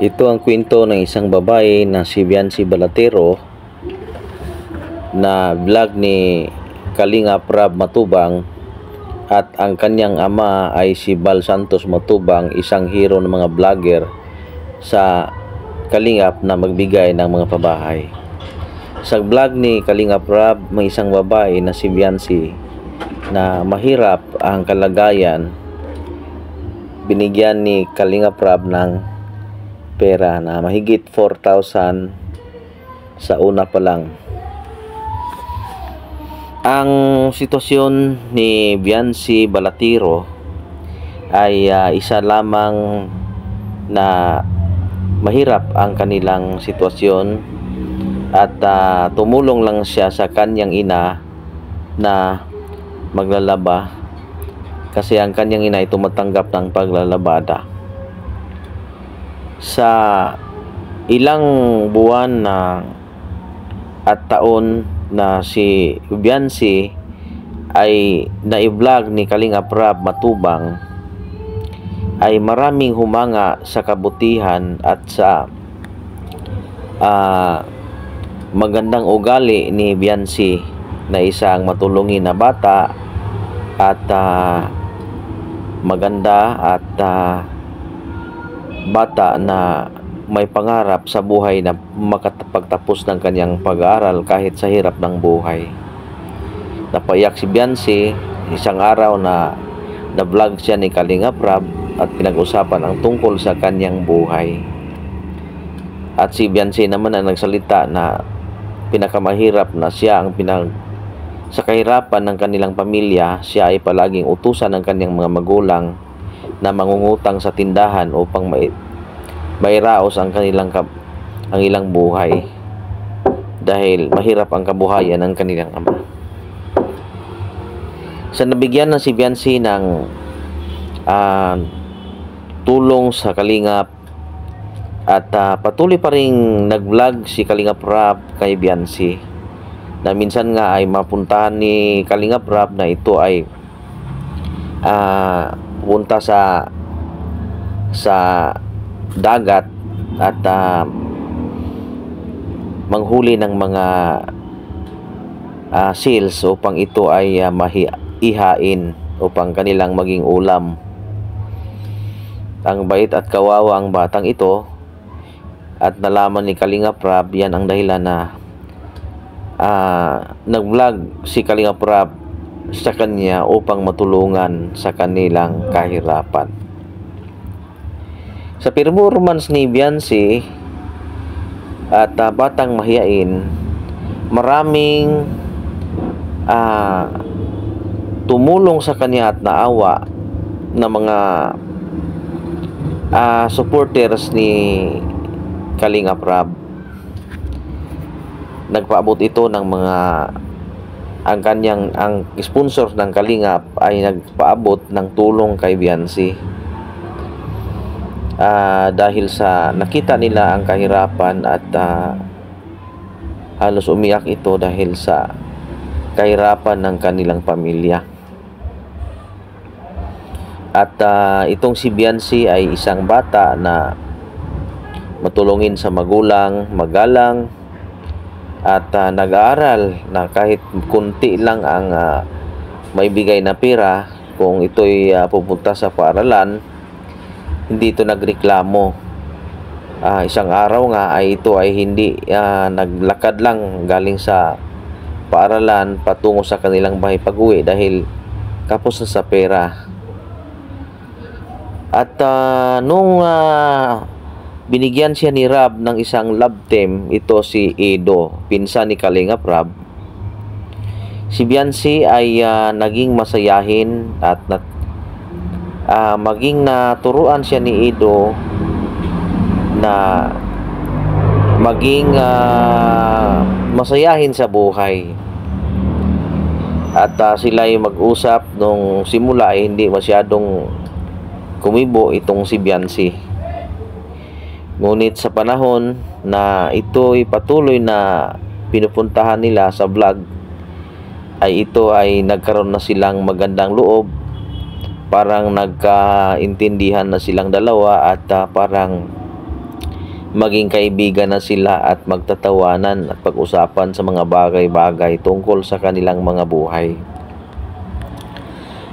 Ito ang kwento ng isang babae na si Biancy Balatero na vlog ni Kalingap Rab Matubang, at ang kanyang ama ay si Bal Santos Matubang, isang hero ng mga vlogger sa Kalingap na magbigay ng mga pabahay. Sa vlog ni Kalingap Rab, may isang babae na si Biancy na mahirap ang kalagayan. Binigyan ni Kalingap Rab ng pera na mahigit 4,000 sa una pa lang. Ang sitwasyon ni Biancy Balatero ay isa lamang na mahirap ang kanilang sitwasyon, at tumulong lang siya sa kanyang ina na maglalaba kasi ang kanyang ina ay tumatanggap ng paglalabada. Sa ilang buwan at taon na si Biancy ay na-vlog ni Kalingap Rab Matubang, ay maraming humanga sa kabutihan at sa magandang ugali ni Biancy na isang matulungin na bata at maganda at bata na may pangarap sa buhay na makapagtapos ng kanyang pag-aaral kahit sa hirap ng buhay. Napaiyak si Biancy isang araw na vlog siya ni Kalingap Rab at pinag-usapan ang tungkol sa kanyang buhay. At si Biancy naman ang nagsalita na pinakamahirap na siya ang sa kahirapan ng kanilang pamilya, siya ay palaging utusan ng kanyang mga magulang na mangungutang sa tindahan upang mairaos ang ilang buhay dahil mahirap ang kabuhayan ng kanilang ama. Sa nabigyan na si Biancy ng tulong sa Kalingap at patuloy pa ring nag-vlog si Kalingap Rab kay Biancy, na minsan nga ay mapuntahan ni Kalingap Rab na ito ay punta sa dagat at manghuli ng mga seals upang ito ay ihain upang kanilang maging ulam. Ang bait at kawawa ang batang ito, at nalaman ni Kalingap Rab yan ang dahilan na nag-vlog si Kalingap Rab sa kanya upang matulungan sa kanilang kahirapan. Sa performance ni Biancy at batang mahiyain, maraming tumulong sa kanya at naawa na mga supporters ni Kalingap Rab. Nagpaabot ito ng mga ang sponsor ng Kalingap ay nagpaabot ng tulong kay Biancy dahil sa nakita nila ang kahirapan, at halos umiyak ito dahil sa kahirapan ng kanilang pamilya. At itong si Biancy ay isang bata na matulungin sa magulang, magalang, at nag-aaral na kahit kunti lang ang maibigay na pera. Kung ito'y pupunta sa paaralan, hindi ito nagreklamo. Isang araw nga ay ito ay hindi naglakad lang galing sa paaralan patungo sa kanilang bahay pag-uwi dahil kapos na sa pera. At nung binigyan siya ni Rab ng isang love team, ito si Edo, pinsan ni Kalingap Rab, si Biancy ay naging masayahin at maging naturuan siya ni Edo na maging masayahin sa buhay. At sila ay mag-usap nung simula ay hindi masyadong kumibo itong si Biancy. Ngunit sa panahon na ito'y patuloy na pinupuntahan nila sa vlog, ay ito ay nagkaroon na silang magandang loob parang nagkaintindihan na silang dalawa at parang maging kaibigan na sila at magtatawanan at pag-usapan sa mga bagay-bagay tungkol sa kanilang mga buhay.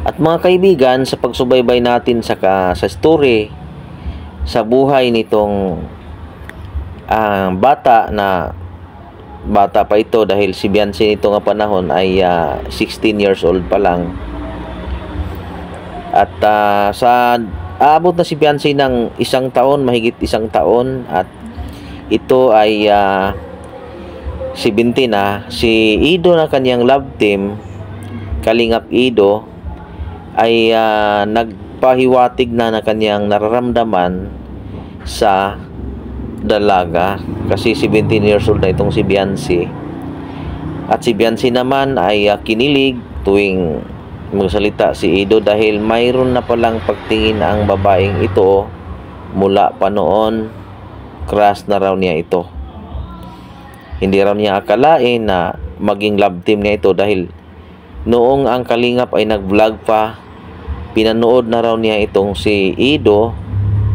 At mga kaibigan, sa pagsubaybay natin sa story sa buhay nitong bata pa ito, dahil si Biancy nito nga panahon ay 16 years old pa lang. At aabot na si Biancy ng mahigit isang taon, at ito ay 17 na. Si Ido na kanyang love team, Kalingap Ido, ay nagpahiwatig na kanyang nararamdaman sa dalaga, kasi 17 years old na itong si Biancy. At si Biancy naman ay kinilig tuwing magsalita si Ido, dahil mayroon na palang pagtingin ang babaeng ito mula pa noon. Crush na raw niya ito. Hindi raw niya akalain na maging love team niya ito, dahil noong ang Kalingap ay nag-vlog pa, pinanood na raw niya itong si Ido.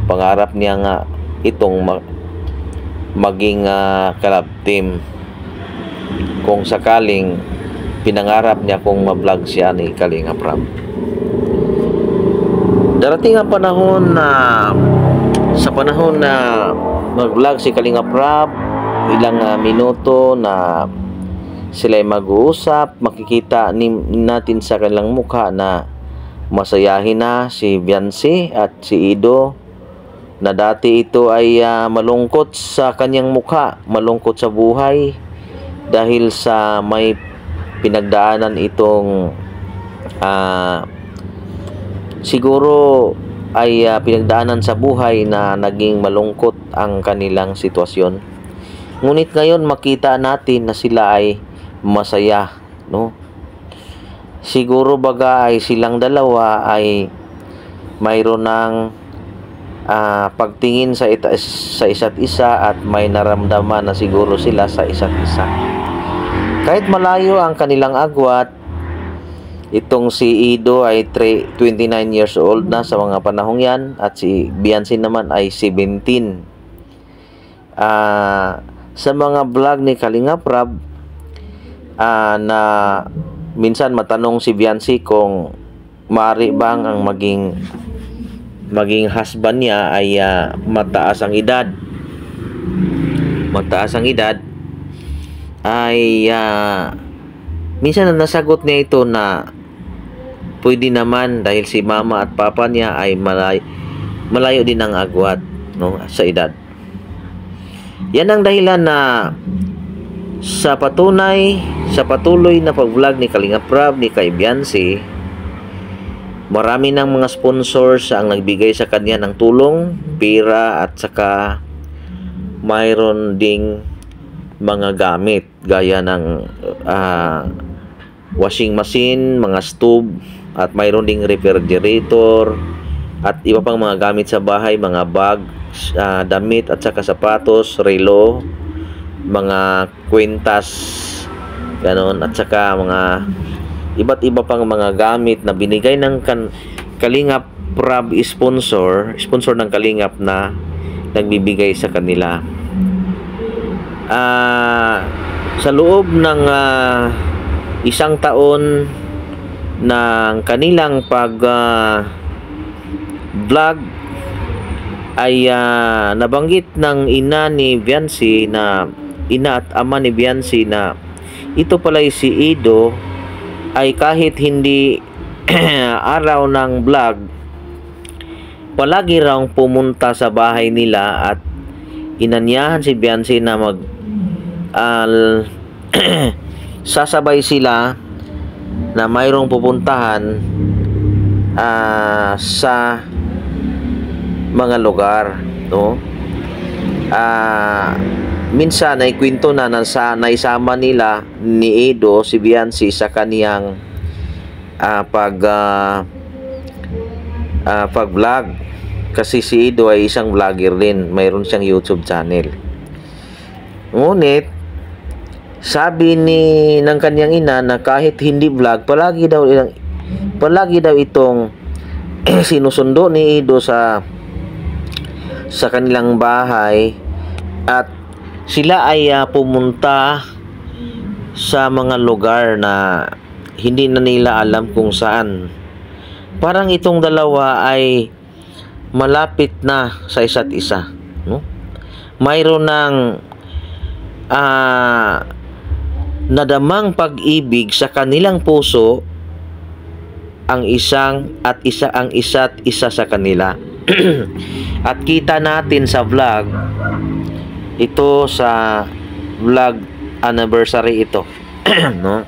Pangarap niya nga itong maging ka-love team, kung sakaling pinangarap niya kung ma-vlog siya ni Kalingap Rab. Darating ang panahon na mag-vlog si Kalingap Rab, ilang minuto na sila ay mag-uusap, makikita natin sa kanilang mukha na masayahin na si Biancy at si Ido, na dati ito ay malungkot sa kanyang mukha, malungkot sa buhay, dahil sa may pinagdaanan itong siguro ay pinagdaanan sa buhay na naging malungkot ang kanilang sitwasyon. Ngunit ngayon makita natin na sila ay masaya, no? Siguro baga ay silang dalawa ay mayroon ng pagtingin sa isa't isa, at may naramdaman na siguro sila sa isa't isa. Kahit malayo ang kanilang agwat, itong si Ido ay 29 years old na sa mga panahong yan, at si Biancy naman ay 17. Sa mga vlog ni Kalingap Rab, na minsan matanong si Biancy kung maaari bang ang maging husband niya ay mataas ang edad, ay minsan na nasagot niya ito na pwede naman, dahil si mama at papa niya ay malayo din ang agwat, no, sa edad. Yan ang dahilan na sa patuloy na pag-vlog ni Kalingap Rab ni kay Biancy, marami ng mga sponsors ang nagbigay sa kanya ng tulong, pera, at saka mayroon ding mga gamit gaya ng washing machine, mga stove, at mayroon ding refrigerator at iba pang mga gamit sa bahay, mga bag, damit, at saka sapatos, relo, mga kwintas, ganon, at saka mga iba't iba pang mga gamit na binigay ng Kalingap Rab sponsor ng Kalingap na nagbibigay sa kanila. Sa loob ng isang taon ng kanilang vlog ay nabanggit ng ina at ama ni Biancy na ito pala si Ido ay kahit hindi araw ng vlog, palagi raw pumunta sa bahay nila at inanyahan si Biancy na sasabay sila na mayroong pupuntahan sa mga lugar, no? Minsan ay kwento na naisama nila ni Ido si Biancy sa kaniyang pag-vlog, kasi si Ido ay isang vlogger din, mayroon siyang YouTube channel. Ngunit sabi ng kanyang ina na kahit hindi vlog, palagi daw itong sinusundo ni Ido sa kanilang bahay At sila ay pumunta sa mga lugar na hindi na nila alam kung saan. Parang itong dalawa ay malapit na sa isa't isa, no? Mayroon ng nadamang pag-ibig sa kanilang puso ang isa't isa sa kanila. At kita natin sa vlog ito, sa vlog anniversary ito, no?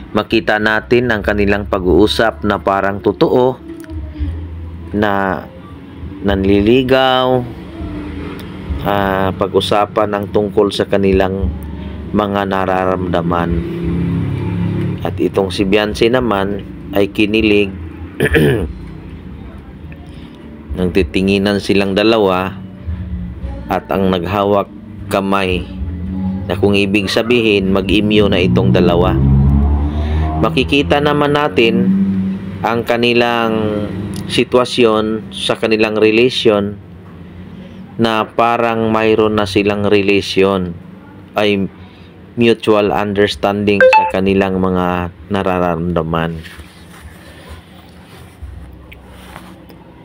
Makita natin ang kanilang pag-uusap na parang totoo, na nanliligaw, pag-usapan ng tungkol sa kanilang mga nararamdaman. At itong si Beyonce naman ay kinilig. Nang titinginan silang dalawa at ang naghawak kamay, na kung ibig sabihin mag-imyo na itong dalawa. Makikita naman natin ang kanilang sitwasyon sa kanilang relasyon, na parang mayroon na silang relasyon, ay mutual understanding sa kanilang mga nararamdaman.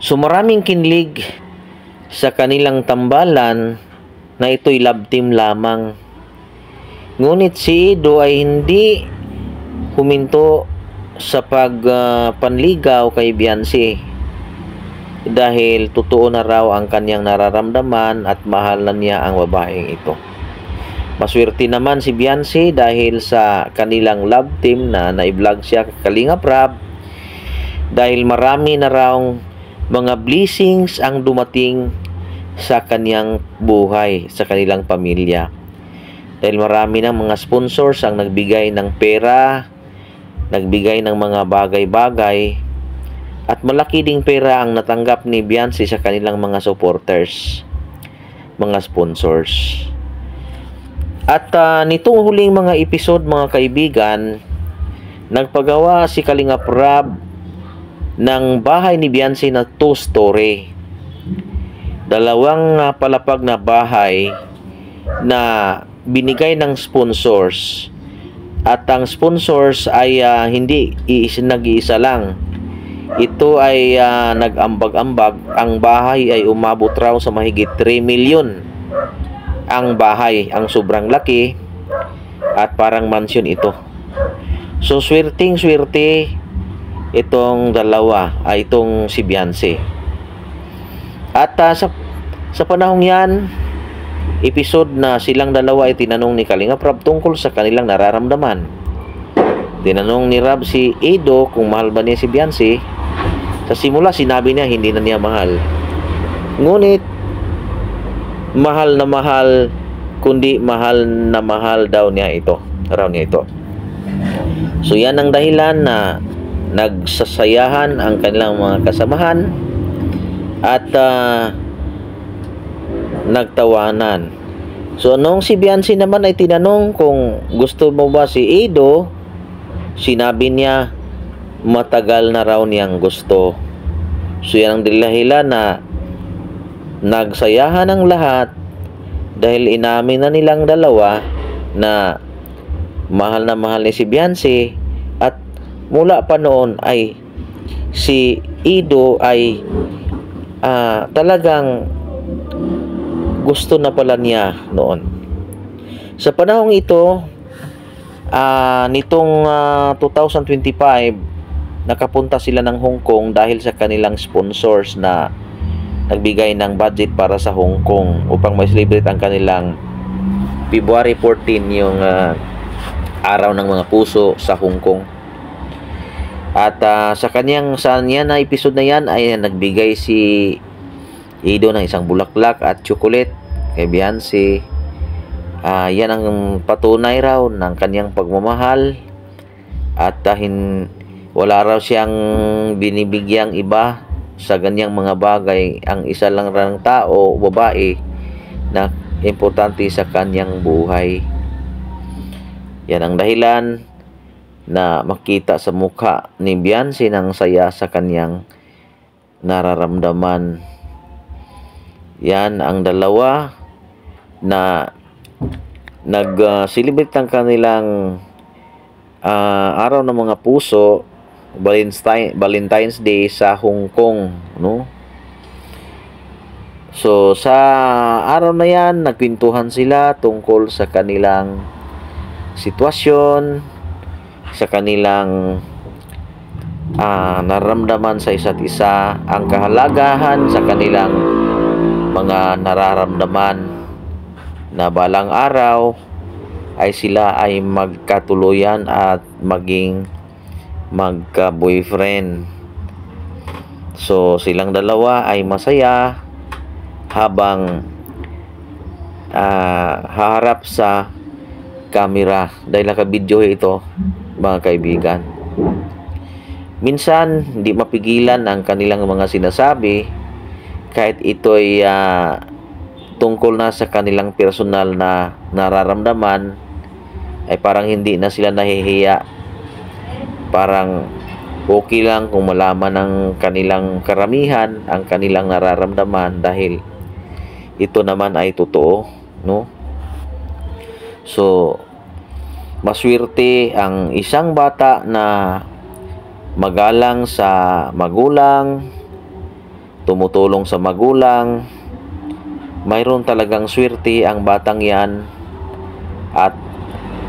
So maraming kinlig sa kanilang tambalan na ito'y love team lamang. Ngunit si Ido ay hindi huminto sa panligaw kay Beyonce, dahil totoo na raw ang kanyang nararamdaman at mahal na niya ang babaeng ito. Maswerte naman si Beyonce dahil sa kanilang love team na nai-vlog siya kay Kalingap Rab, dahil marami na raw mga blessings ang dumating sa kanyang buhay, sa kanilang pamilya. Dahil marami ng mga sponsors ang nagbigay ng pera, nagbigay ng mga bagay-bagay, at malaki ding pera ang natanggap ni Beyonce sa kanilang mga supporters, mga sponsors. At nitong huling mga episode, mga kaibigan, nagpagawa si Kalingap Rab ng bahay ni Beyonce na 2-story. Dalawang palapag na bahay na binigay ng sponsors. At ang sponsors ay hindi nag-iisa lang. Ito ay nag-ambag-ambag. Ang bahay ay umabot raw sa mahigit 3 milyon. Ang bahay, ang sobrang laki, at parang mansion ito. So swerteng-swerte itong dalawa, ay itong si Beyonce. At sa panahong yan, episode na silang dalawa ay tinanong ni Kalingap Rab tungkol sa kanilang nararamdaman. Tinanong ni Rab si Ido kung mahal ba niya si Beyonce. Sa simula sinabi niya hindi na niya mahal. Ngunit mahal na mahal, kundi mahal na mahal daw niya ito. So yan ang dahilan na nagsasayahan ang kanilang mga kasamahan at nagtawanan. So nung si Beyonce naman ay tinanong kung gusto mo ba si Ido, sinabi niya matagal na raw niyang gusto. So yan ang dahilan na nagsayahan ang lahat, dahil inamin na nilang dalawa na mahal na mahal ni si Beyonce. At mula pa noon ay si Ido ay talagang gusto na pala niya noon. Sa panahong ito, nitong 2025, nakapunta sila ng Hong Kong dahil sa kanilang sponsors na nagbigay ng budget para sa Hong Kong upang ma-celebrate ang kanilang February 14, yung araw ng mga puso sa Hong Kong. At sa niya na episode na yan ay nagbigay si Ido ng isang bulaklak at chocolate kay Beyonce. Yan ang patunay raw ng kanyang pagmamahal, at wala raw siyang binibigyang iba sa ganyang mga bagay. Ang isa lang ng tao, babae, na importante sa kanyang buhay. Yan ang dahilan na makita sa mukha ni Beyonce ng saya sa kanyang nararamdaman. Yan ang dalawa na nag-celebrate ng kanilang araw ng mga puso, Valentine's Day sa Hong Kong, no? So sa araw na yan, nagkwentuhan sila tungkol sa kanilang sitwasyon, sa kanilang nararamdaman sa isa't isa, ang kahalagahan sa kanilang mga nararamdaman, na balang araw ay sila ay magkatuluyan at maging magka-boyfriend. So silang dalawa ay masaya habang haharap sa camera, dahil naka-video ito, mga kaibigan. Minsan hindi mapigilan ang kanilang mga sinasabi, kahit ito'y tungkol na sa kanilang personal na nararamdaman, ay parang hindi na sila nahihiya. Parang okay lang kung malaman ng kanilang karamihan ang kanilang nararamdaman, dahil ito naman ay totoo, no? So maswerte ang isang bata na magalang sa magulang, tumutulong sa magulang. Mayroon talagang swerte ang batang yan. At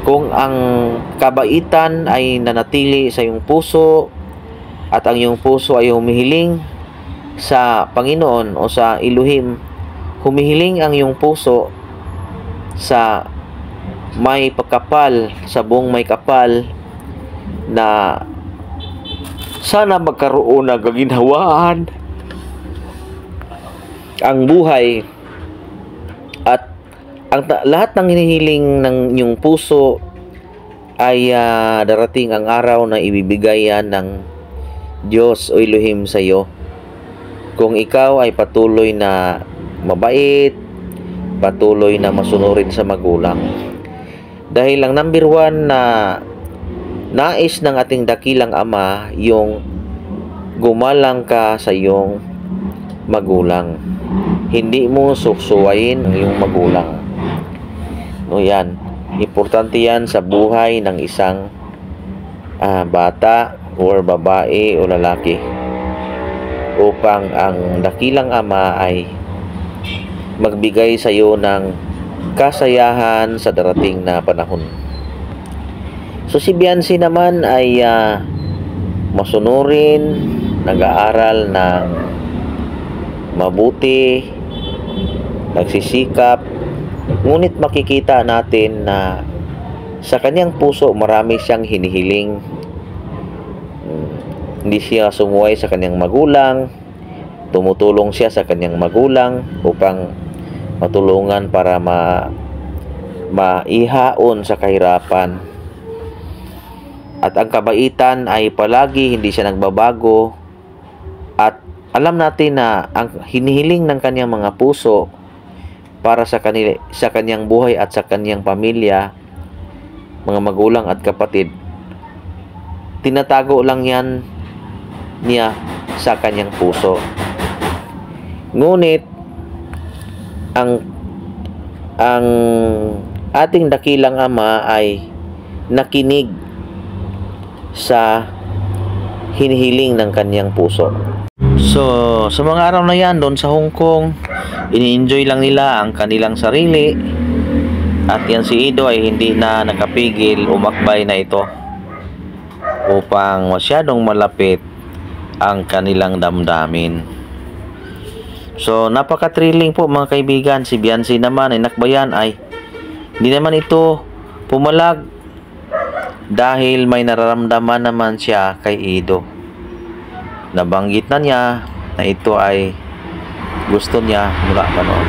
kung ang kabaitan ay nanatili sa iyong puso, at ang iyong puso ay humihiling sa Panginoon o sa Elohim, humihiling ang iyong puso sa may pagkapal, sa buong may kapal, na sana magkaroon ng kaginhawaan ang buhay, at lahat ng hinihiling ng inyong puso ay darating ang araw na ibibigay yan ng Diyos o Elohim sa iyo. Kung ikaw ay patuloy na mabait, patuloy na masunurin sa magulang. Dahil ang number 1 na nais ng ating dakilang Ama, yung gumalang ka sa iyong magulang. Hindi mo suksuwain ang iyong magulang. No, yan. Importante yan sa buhay ng isang bata or babae o lalaki, upang ang dakilang Ama ay magbigay sa iyo ng kasayahan sa darating na panahon. So si Biancy naman ay masunurin, nag-aaral ng mabuti, nagsisikap, ngunit makikita natin na sa kanyang puso marami siyang hinihiling. Hindi siya sumuway sa kanyang magulang, tumutulong siya sa kanyang magulang upang matulungan para maihaon sa kahirapan. At ang kabaitan ay palagi hindi siya nagbabago, at alam natin na ang hinihiling ng kanyang mga puso para sa kanyang buhay at sa kanyang pamilya, mga magulang at kapatid, tinatago lang yan niya sa kanyang puso. Ngunit ang ating dakilang Ama ay nakinig sa hinihiling ng kanyang puso. So sa mga araw na yan doon sa Hong Kong, ini-enjoy lang nila ang kanilang sarili, at yan si Ido ay hindi na nakapigil, umakbay na ito upang masyadong malapit ang kanilang damdamin. So napaka-thrilling po mga kaibigan. Si Biancy naman ay nakbayan ay hindi naman ito pumalag, dahil may nararamdaman naman siya kay Ido. Nabanggit na niya na ito ay gusto niya mula pa noon.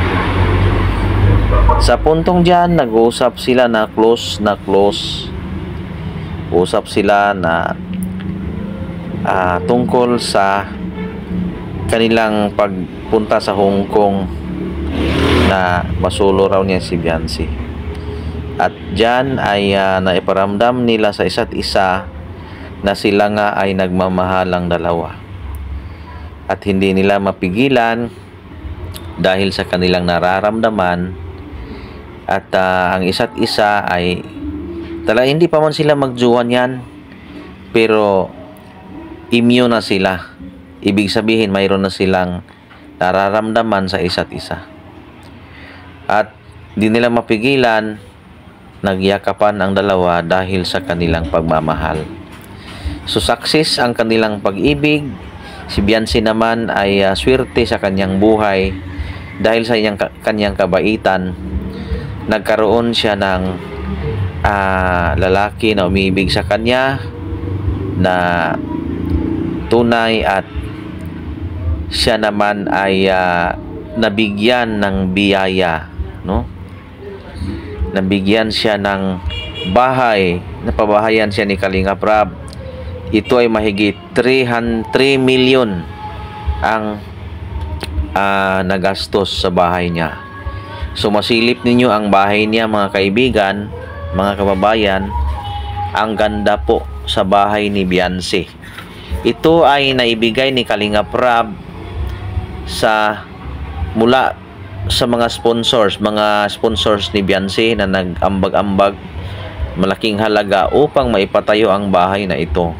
Sa puntong dyan, nag-uusap sila na close na close. Usap sila na tungkol sa kanilang pagpunta sa Hong Kong, na masulo raw niya si Biancy. At dyan ay naiparamdam nila sa isa't isa na sila nga ay nagmamahalang dalawa, at hindi nila mapigilan dahil sa kanilang nararamdaman At ang isa't isa ay hindi pa man sila magjuwan yan, pero immune na sila. Ibig sabihin mayroon na silang nararamdaman sa isa't isa. At di nila mapigilan, nagyakapan ang dalawa dahil sa kanilang pagmamahal. So success ang kanilang pag-ibig. Si Beyonce naman ay swerte sa kanyang buhay dahil sa kanyang kabaitan. Nagkaroon siya ng lalaki na umiibig sa kanya, na tunay, at siya naman ay nabigyan ng biyaya, no? Nabigyan siya ng bahay, napabahayan siya ni Kalingap Rab. Ito ay mahigit 3 million ang nagastos sa bahay niya. So masilip ninyo ang bahay niya, mga kaibigan, mga kababayan. Ang ganda po sa bahay ni Beyonce. Ito ay naibigay ni Kalingap Rab mula sa mga sponsors ni Beyonce na nag-ambag-ambag malaking halaga upang maipatayo ang bahay na ito.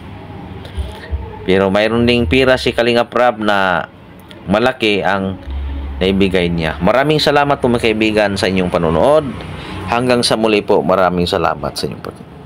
Pero mayroon ding pira si Kalingap Rab na malaki ang naibigay niya. Maraming salamat po mga kaibigan sa inyong panonood. Hanggang sa muli po, maraming salamat sa inyong panonood.